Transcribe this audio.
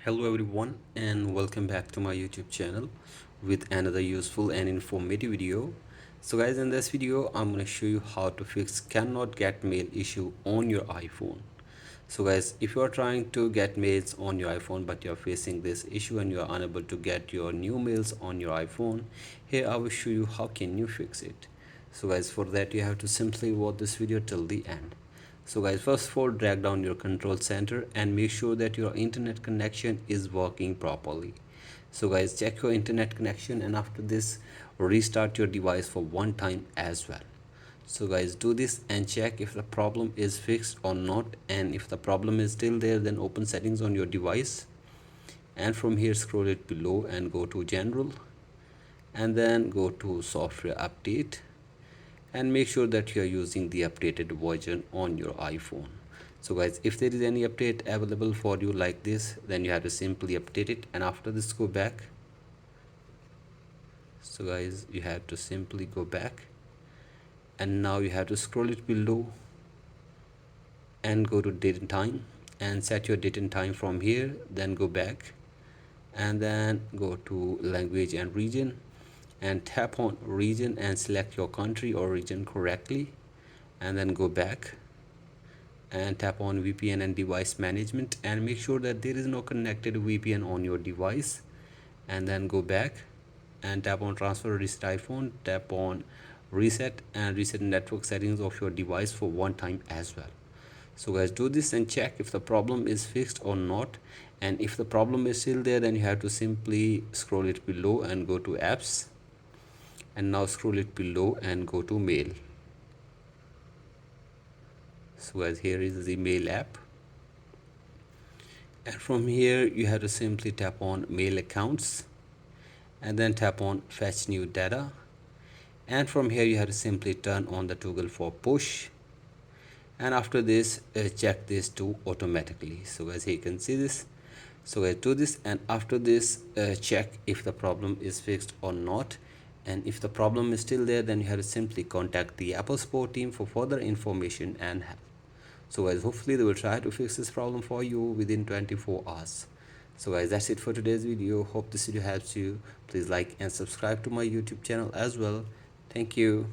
Hello everyone and welcome back to my YouTube channel with another useful and informative video. So guys, in this video I'm going to show you how to fix cannot get mail issue on your iPhone. So guys, if you are trying to get mails on your iPhone but you're facing this issue and you are unable to get your new mails on your iPhone, here I will show you how can you fix it. So guys, for that you have to simply watch this video till the end. So guys, first of all, drag down your control center and make sure that your internet connection is working properly. So guys, check your internet connection and after this restart your device for one time as well. So guys, do this and check if the problem is fixed or not, and if the problem is still there, then open settings on your device and from here scroll it below and go to general and then go to software update and make sure that you are using the updated version on your iPhone. So guys, if there is any update available for you like this, then you have to simply update it and after this go back. So guys, you have to simply go back and now you have to scroll it below and go to date and time and set your date and time from here, then go back and then go to language and region and tap on region and select your country or region correctly and then go back and tap on VPN and device management and make sure that there is no connected VPN on your device and then go back and tap on transfer reset iPhone, tap on reset and reset network settings of your device for one time as well. So guys, do this and check if the problem is fixed or not, and if the problem is still there, then you have to simply scroll it below and go to apps and now scroll it below and go to mail. So guys, here is the mail app and from here you have to simply tap on mail accounts and then tap on fetch new data and from here you have to simply turn on the toggle for push and after this check this to automatically. So guys, here you can see this. So guys, do this and after this check if the problem is fixed or not, and if the problem is still there, then you have to simply contact the Apple support team for further information and help. So guys, hopefully they will try to fix this problem for you within 24 hours. So guys, that's it for today's video. Hope this video helps you. Please like and subscribe to my YouTube channel as well. Thank you.